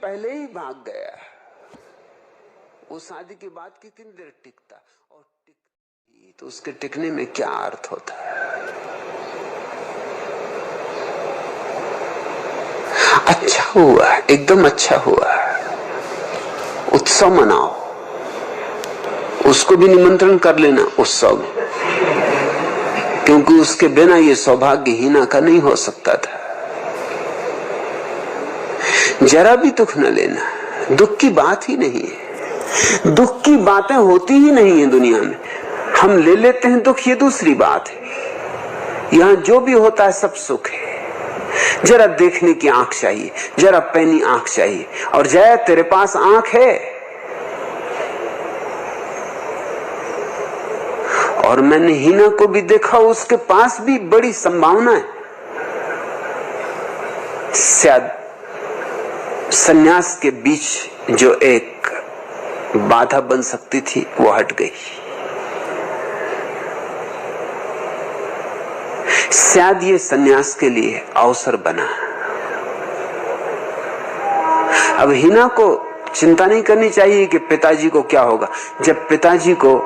पहले ही भाग गया, वो शादी के बाद कितनी देर टिकता, और तो उसके टिकने में क्या अर्थ होता है। अच्छा हुआ, एकदम अच्छा हुआ, उत्सव मनाओ, उसको भी निमंत्रण कर लेना उत्सव में, क्योंकि उसके बिना ये सौभाग्य हीना का नहीं हो सकता था। जरा भी दुख न लेना, दुख की बात ही नहीं है, दुख की बातें होती ही नहीं है दुनिया में। हम ले लेते हैं दुख, ये दूसरी बात है। यहां जो भी होता है सब सुख है। जरा देखने की आंख चाहिए, जरा पैनी आंख चाहिए, और जया तेरे पास आंख है। और मैंने हीना को भी देखा, उसके पास भी बड़ी संभावना है। शायद सन्यास के बीच जो एक बाधा बन सकती थी वो हट गई। शायद ये सन्यास के लिए अवसर बना। अब हीना को चिंता नहीं करनी चाहिए कि पिताजी को क्या होगा। जब पिताजी को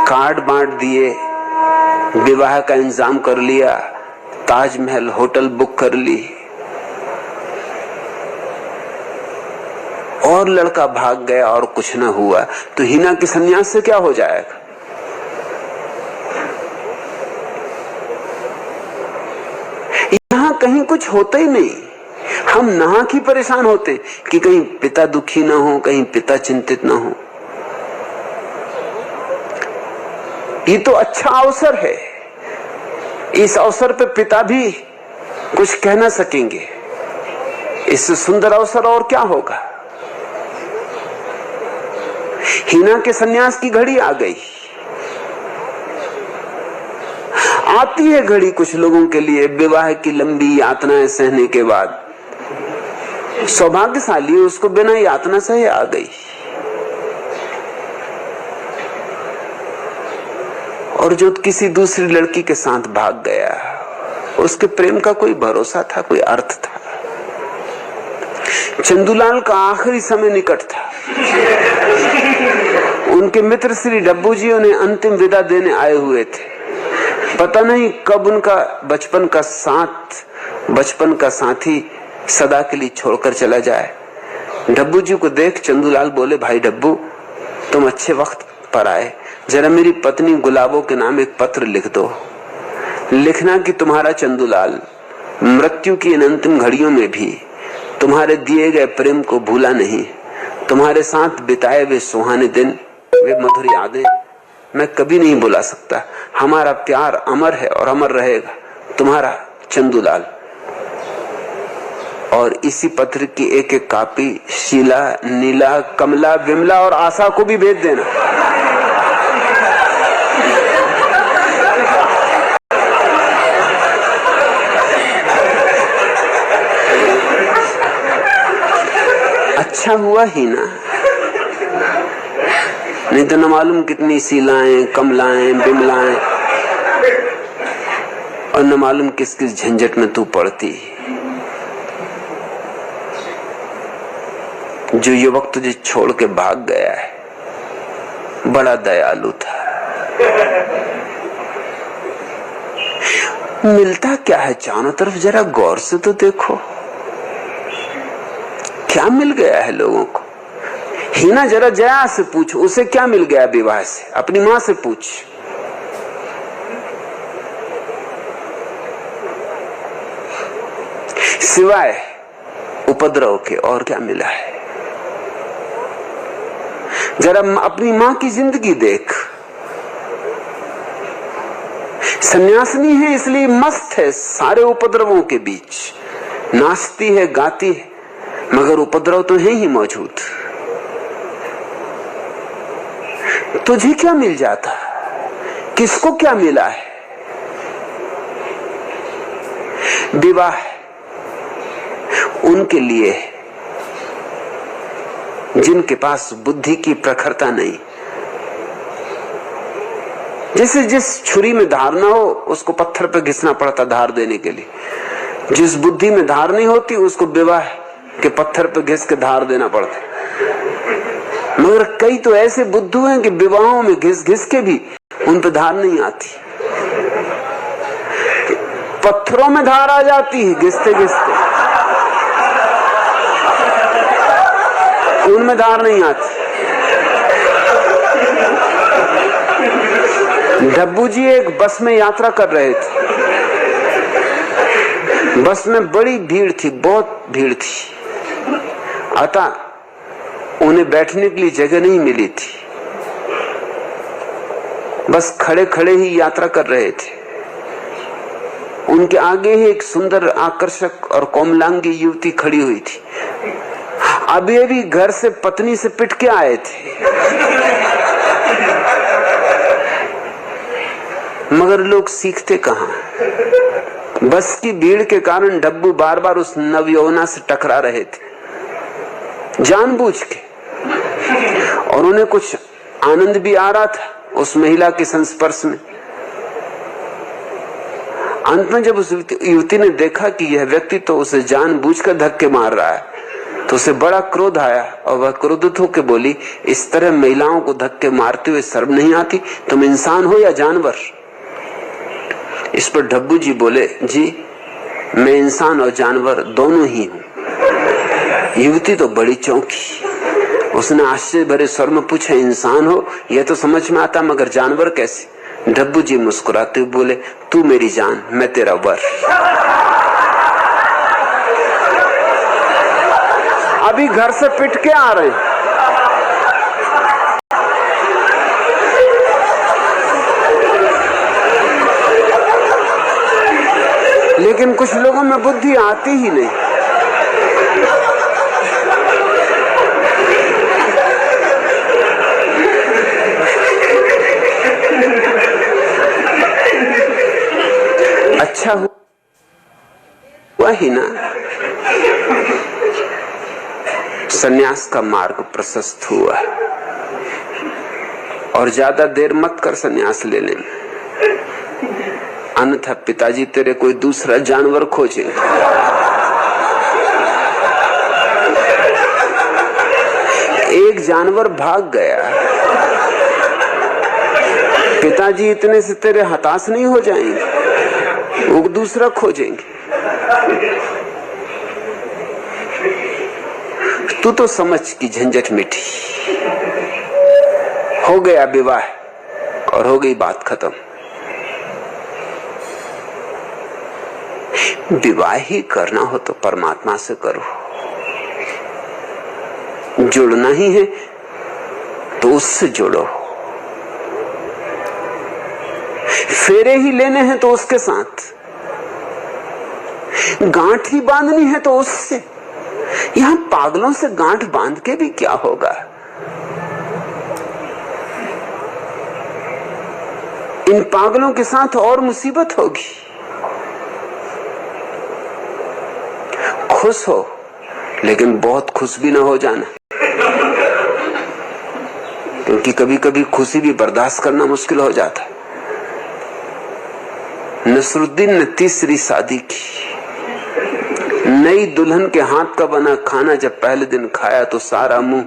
कार्ड बांट दिए, विवाह का इंतजाम कर लिया, ताजमहल होटल बुक कर ली, और लड़का भाग गया और कुछ न हुआ, तो हीना के सन्यास से क्या हो जाएगा। यहां कहीं कुछ होता ही नहीं। हम नाहक ही परेशान होते कि कहीं पिता दुखी ना हो, कहीं पिता चिंतित ना हो। ये तो अच्छा अवसर है, इस अवसर पे पिता भी कुछ कह ना सकेंगे। इससे सुंदर अवसर और क्या होगा। हीना के सन्यास की घड़ी आ गई। आती है घड़ी कुछ लोगों के लिए, विवाह की लंबी यातनाएं सहने के बाद सौभाग्यशाली उसको बिना यातना सहे आ गई। और जो किसी दूसरी लड़की के साथ भाग गया, उसके प्रेम का कोई भरोसा था, कोई अर्थ था। चंदूलाल का आखिरी समय निकट था। उनके मित्र श्री डब्बू जी उन्हें अंतिम विदा देने आए हुए थे। पता नहीं कब उनका बचपन का साथी सदा के लिए छोड़कर चला जाए। डब्बू जी को देख चंदूलाल बोले, भाई डब्बू, तुम अच्छे वक्त पर आए, जरा मेरी पत्नी गुलाबों के नाम एक पत्र लिख दो। लिखना कि तुम्हारा चंदूलाल मृत्यु की इन अंतिम घड़ियों में भी तुम्हारे दिए गए प्रेम को भूला नहीं। तुम्हारे साथ बिताए वे सुहाने दिन, वे मधुर यादें मैं कभी नहीं भुला सकता। हमारा प्यार अमर है और अमर रहेगा। तुम्हारा चंदूलाल। और इसी पत्र की एक एक कॉपी शीला, नीला, कमला, विमला और आशा को भी भेज देना। अच्छा हुआ ही ना, नहीं तो न मालूम कितनी शीलाएं, कमलाएं, बिमलाएं, और न मालूम किस किस झंझट में तू पड़ती। जो युवक तुझे छोड़ के भाग गया है बड़ा दयालु था। मिलता क्या है चारों तरफ, जरा गौर से तो देखो क्या मिल गया है लोगों को। हीना जरा जया से पूछ, उसे क्या मिल गया विवाह से। अपनी मां से पूछ। सिवाय उपद्रव के और क्या मिला है। जरा अपनी मां की जिंदगी देख। सन्यासिनी है इसलिए मस्त है सारे उपद्रवों के बीच, नाचती है, गाती है, मगर उपद्रव तो है ही मौजूद। तुझे क्या मिल जाता, किसको क्या मिला है। विवाह उनके लिए जिनके पास बुद्धि की प्रखरता नहीं। जैसे जिस छुरी में धार ना हो उसको पत्थर पर घिसना पड़ता धार देने के लिए। जिस बुद्धि में धार नहीं होती उसको विवाह कि पत्थर पे घिस के धार देना पड़ता, मगर कई तो ऐसे बुद्धू हैं कि विवाहों में घिस घिस के भी उन पे धार नहीं आती, पत्थरों में धार आ जाती है घिसते घिसते, उनमें धार नहीं आती। डब्बू जी एक बस में यात्रा कर रहे थे, बस में बड़ी भीड़ थी, बहुत भीड़ थी, अतः उन्हें बैठने के लिए जगह नहीं मिली थी, बस खड़े खड़े ही यात्रा कर रहे थे। उनके आगे ही एक सुंदर आकर्षक और कोमलांगी युवती खड़ी हुई थी, अभी घर से पत्नी से पिट के आए थे, मगर लोग सीखते कहां। बस की भीड़ के कारण डब्बू बार बार उस नवयौवना से टकरा रहे थे, जानबूझ के, और उन्हें कुछ आनंद भी आ रहा था उस महिला के संस्पर्श में। अंत में जब उस युवती ने देखा कि यह व्यक्ति तो उसे जानबूझकर धक्के मार रहा है, तो उसे बड़ा क्रोध आया और वह क्रोधित होकर बोली, इस तरह महिलाओं को धक्के मारते हुए शर्म नहीं आती? तुम इंसान हो या जानवर? इस पर डब्बू जी बोले, जी मैं इंसान और जानवर दोनों ही हूं। युवती तो बड़ी चौंकी, उसने आश्चर्य भरे स्वर में पूछा, इंसान हो यह तो समझ में आता, मगर जानवर कैसे? डब्बू जी मुस्कुराते हुए बोले, तू मेरी जान, मैं तेरा वर। अभी घर से पिट के आ रहे हैं। लेकिन कुछ लोगों में बुद्धि आती ही नहीं। अच्छा हुआ ही ना, सन्यास का मार्ग प्रशस्त हुआ, और ज्यादा देर मत कर सन्यास लेने में, अन्यथा पिताजी तेरे कोई दूसरा जानवर खोजे। एक जानवर भाग गया, पिताजी इतने से तेरे हताश नहीं हो जाएंगे, वो दूसरा खोजेंगे। तू तो समझ की झंझट मिटी, हो गया विवाह और हो गई बात खत्म। विवाह ही करना हो तो परमात्मा से करो, जुड़ना ही है तो उससे जुड़ो, फेरे ही लेने हैं तो उसके साथ, गांठ ही बांधनी है तो उससे। यहां पागलों से गांठ बांध के भी क्या होगा? इन पागलों के साथ और मुसीबत होगी। खुश हो, लेकिन बहुत खुश भी ना हो जाना, क्योंकि कभी कभी खुशी भी बर्दाश्त करना मुश्किल हो जाता है। नसरुद्दीन ने तीसरी शादी की, नई दुल्हन के हाथ का बना खाना जब पहले दिन खाया तो सारा मुंह,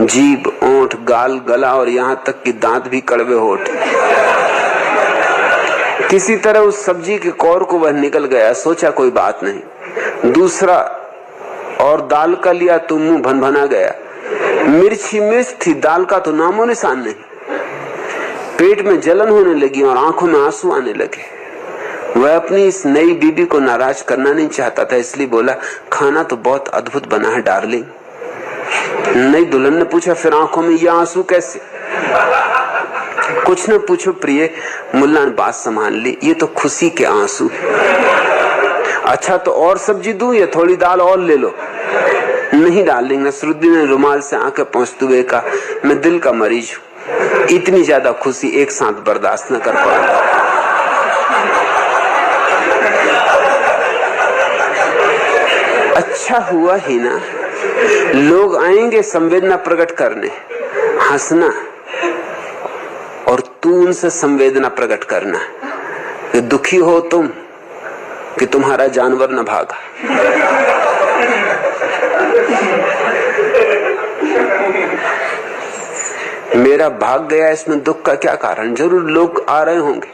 जीभ, ओंठ, गाल, गला और यहां तक कि दांत भी कड़वे होठ। किसी तरह उस सब्जी के कौर को वह निकल गया, सोचा कोई बात नहीं। दूसरा और दाल का लिया तो मुंह भनभना गया, मिर्च ही मिर्च थी, दाल का तो नामो निशान नहीं। पेट में जलन होने लगी और आंखों में आंसू आने लगे। वह अपनी इस नई बीबी को नाराज करना नहीं चाहता था, इसलिए बोला, खाना तो बहुत अद्भुत बना है डार्लिंग। नई दुल्हन ने पूछा, फिर आंखों में ये आंसू कैसे? कुछ न पूछो प्रिय, मुल्ला ने बात संभाल ली, ये तो खुशी के आंसू। अच्छा तो और सब्जी दूं या थोड़ी दाल और ले लो? नहीं डार्लिंग, नसरुद्दीन ने रुमाल से आंखें पोंछते हुए कहा, मैं दिल का मरीज हूं, इतनी ज्यादा खुशी एक साथ बर्दाश्त न कर पाऊंगा। अच्छा हुआ ही ना, लोग आएंगे संवेदना प्रकट करने, हंसना, और तू उनसे संवेदना प्रकट करना कि दुखी हो तुम कि तुम्हारा जानवर न भागा। मेरा भाग गया, इसमें दुख का क्या कारण? जरूर लोग आ रहे होंगे।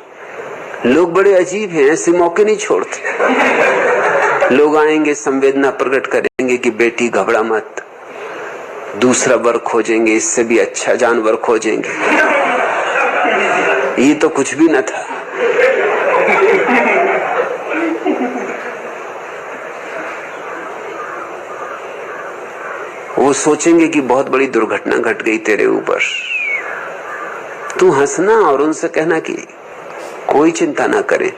लोग बड़े अजीब हैं, ऐसे मौके नहीं छोड़ते। लोग आएंगे, संवेदना प्रकट करेंगे कि बेटी घबरा मत, दूसरा वर खोजेंगे, इससे भी अच्छा जानवर खोजेंगे। ये तो कुछ भी न था। वो सोचेंगे कि बहुत बड़ी दुर्घटना घट गई तेरे ऊपर। तू हंसना और उनसे कहना कि कोई चिंता ना करे,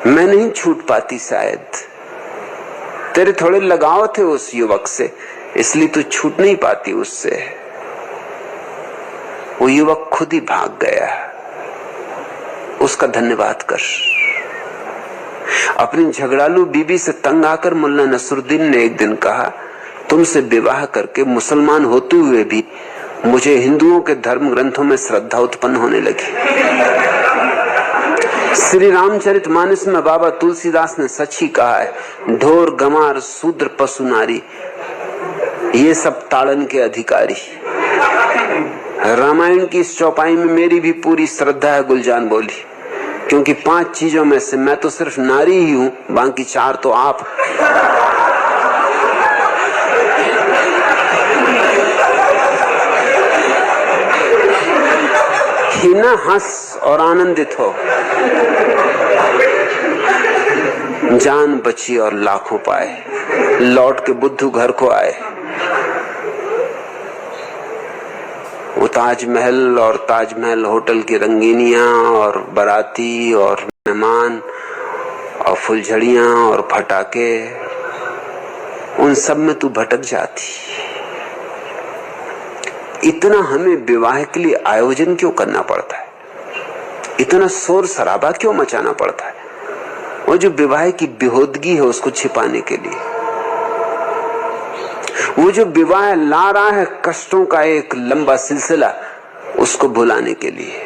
मैं नहीं छूट पाती, शायद तेरे थोड़े लगाव थे उस युवक से, इसलिए तू छूट नहीं पाती उससे। वो युवक खुद ही भाग गया, उसका धन्यवाद कर। अपनी झगड़ालू बीबी से तंग आकर मुल्ला नसरुद्दीन ने एक दिन कहा, तुमसे विवाह करके मुसलमान होते हुए भी मुझे हिंदुओं के धर्म ग्रंथों में श्रद्धा उत्पन्न होने लगी। श्री रामचरितमानस में बाबा तुलसीदास ने सच ही कहा है, ढोर गमार शूद्र पशु नारी ये सब ताड़न के अधिकारी। रामायण की इस चौपाई में मेरी भी पूरी श्रद्धा है, गुलजान बोली, क्योंकि 5 चीजों में से मैं तो सिर्फ नारी ही हूं, बाकी 4 तो आप। ही ना हंस और आनंदित हो, जान बची और लाखों पाए, लौट के बुद्धू घर को आए। वो ताजमहल और ताजमहल होटल की रंगीनियां और बाराती और मेहमान और फुलझड़ियां और फटाके, उन सब में तू भटक जाती। इतना हमें विवाह के लिए आयोजन क्यों करना पड़ता है? इतना शोर शराबा क्यों मचाना पड़ता है? वो जो विवाह की बेहूदगी है उसको छिपाने के लिए, वो जो विवाह ला रहा है कष्टों का एक लंबा सिलसिला, उसको भुलाने के लिए।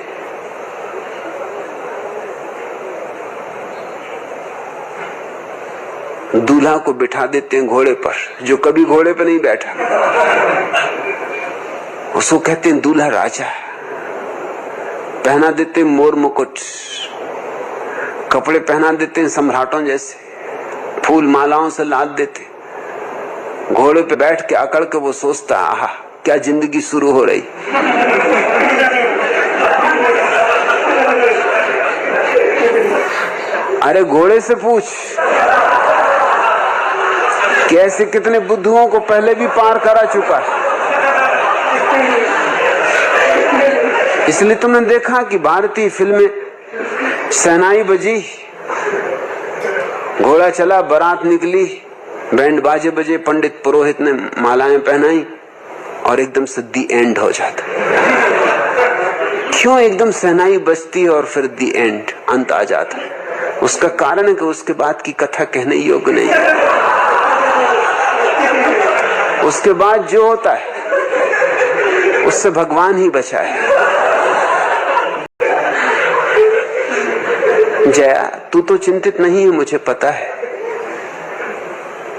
दूल्हा को बिठा देते हैं घोड़े पर, जो कभी घोड़े पर नहीं बैठा, उसको कहते हैं दूल्हा राजा। पहना देते हैं मोर मुकुट, कपड़े पहना देते हैं सम्राटों जैसे, फूल मालाओं से लाद देते। घोड़े पे बैठ के अकड़ के वो सोचता, आहा क्या जिंदगी शुरू हो रही। अरे घोड़े से पूछ कि ऐसे कितने बुद्धुओं को पहले भी पार करा चुका है। इसलिए तुमने देखा कि भारतीय फिल्में शहनाई बजी, घोड़ा चला, बारात निकली, बैंड बाजे बजे, पंडित पुरोहित ने मालाएं पहनाई और एकदम से दी एंड हो जाता। क्यों एकदम शहनाई बजती और फिर दी एंड, अंत आ जाता? उसका कारण है कि उसके बाद की कथा कहने योग्य नहीं। उसके बाद जो होता है उससे भगवान ही बचा है। जया, तू तो चिंतित नहीं है, मुझे पता है,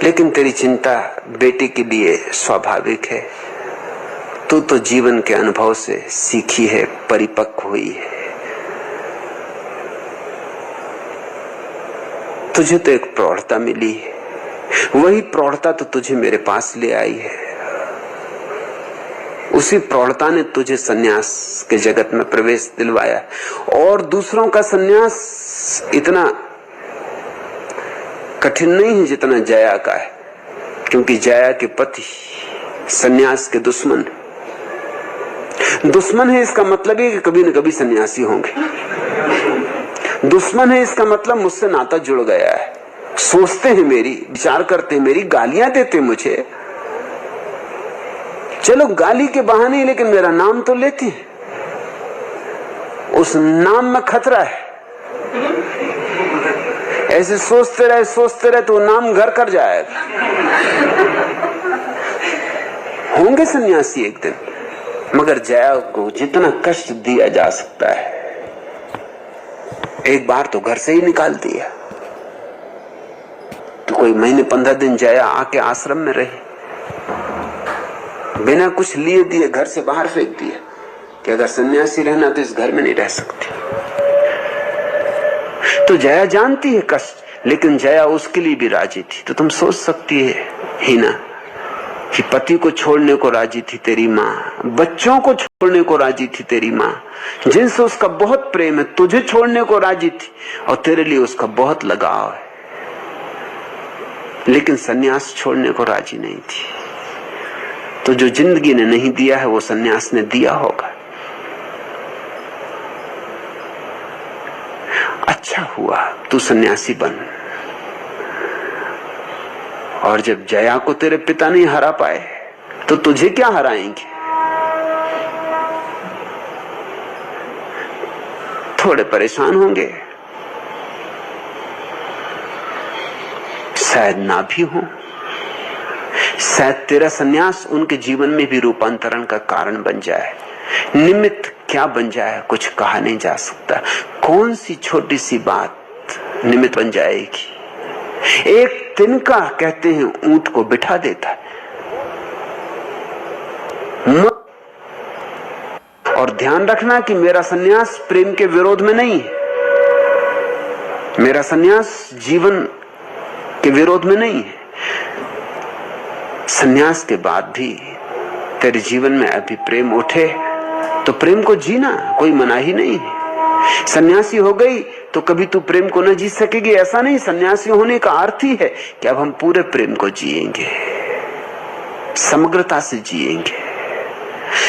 लेकिन तेरी चिंता बेटे के लिए स्वाभाविक है। तू तो जीवन के अनुभव से सीखी है, परिपक्व हुई है। तुझे तो एक प्रौढ़ता मिली है, वही प्रौढ़ता तो तुझे मेरे पास ले आई है। उसी प्रौढ़ता ने तुझे सन्यास के जगत में प्रवेश दिलवाया, और दूसरों का सन्यास इतना कठिन नहीं है जितना जया का है, क्योंकि जया के पति सन्यास के दुश्मन है। इसका मतलब है कि कभी न कभी सन्यासी होंगे। दुश्मन है इसका मतलब मुझसे नाता जुड़ गया है, सोचते हैं मेरी, विचार करते हैं मेरी, गालियां देते मुझे। चलो गाली के बहाने, लेकिन मेरा नाम तो लेती है। उस नाम में खतरा है। ऐसे सोचते रहे तो नाम घर कर जाएगा। होंगे सन्यासी एक दिन, मगर जया को जितना कष्ट दिया जा सकता है, एक बार तो घर से ही निकाल दिया। तो कोई महीने 15 दिन जया आके आश्रम में रही। बिना कुछ लिए दिए घर से बाहर फेंक दिया कि अगर सन्यासी रहना तो इस घर में नहीं रह सकती। तो जया जानती है कष्ट, लेकिन जया उसके लिए भी राजी थी। तो तुम सोच सकती है हीना कि पति को छोड़ने को राजी थी तेरी माँ, बच्चों को छोड़ने को राजी थी तेरी माँ, जिनसे उसका बहुत प्रेम है, तुझे छोड़ने को राजी थी और तेरे लिए उसका बहुत लगाव है, लेकिन सन्यास छोड़ने को राजी नहीं थी। तो जो जिंदगी ने नहीं दिया है वो सन्यास ने दिया होगा। अच्छा हुआ तू सन्यासी बन। और जब जया को तेरे पिता नहीं हरा पाए तो तुझे क्या हराएंगे? थोड़े परेशान होंगे, शायद ना भी हो। शायद तेरा सन्यास उनके जीवन में भी रूपांतरण का कारण बन जाए। निमित्त क्या बन जाए कुछ कहा नहीं जा सकता। कौन सी छोटी सी बात निमित्त बन जाएगी। एक तिनका कहते हैं ऊंट को बिठा देता है। और ध्यान रखना कि मेरा सन्यास प्रेम के विरोध में नहीं है, मेरा सन्यास जीवन के विरोध में नहीं है। सन्यास के बाद भी तेरे जीवन में अभी प्रेम उठे तो प्रेम को जीना कोई मनाही नहीं है। सन्यासी हो गई तो कभी तू प्रेम को न जी सकेगी, ऐसा नहीं। सन्यासी होने का अर्थ ही है कि अब हम पूरे प्रेम को जिएंगे, समग्रता से जिएंगे।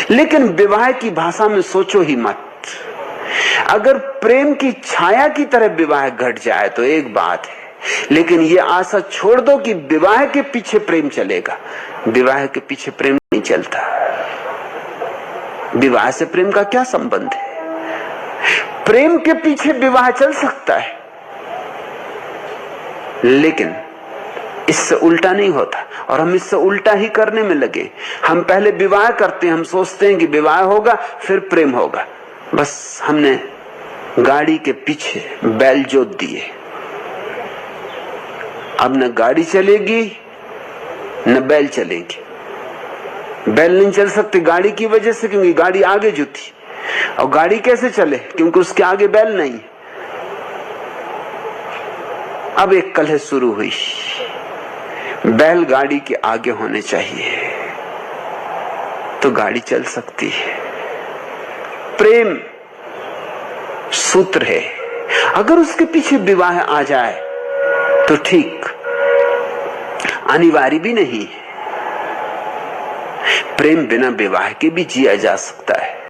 लेकिन विवाह की भाषा में सोचो ही मत। अगर प्रेम की छाया की तरह विवाह घट जाए तो एक बात है, लेकिन ये आशा छोड़ दो कि विवाह के पीछे प्रेम चलेगा। विवाह के पीछे प्रेम नहीं चलता। विवाह से प्रेम का क्या संबंध है? प्रेम के पीछे विवाह चल सकता है, लेकिन इससे उल्टा नहीं होता। और हम इससे उल्टा ही करने में लगे। हम पहले विवाह करते हैं, हम सोचते हैं कि विवाह होगा फिर प्रेम होगा। बस हमने गाड़ी के पीछे बैल जोत दिए। अब न गाड़ी चलेगी न बैल चलेगी। बैल नहीं चल सकती गाड़ी की वजह से, क्योंकि गाड़ी आगे जुती। और गाड़ी कैसे चले? क्योंकि उसके आगे बैल नहीं। अब एक कलह शुरू हुई। बैल गाड़ी के आगे होने चाहिए तो गाड़ी चल सकती है। प्रेम सूत्र है, अगर उसके पीछे विवाह आ जाए तो ठीक, अनिवार्य भी नहीं है। प्रेम बिना विवाह के भी जिया जा सकता है।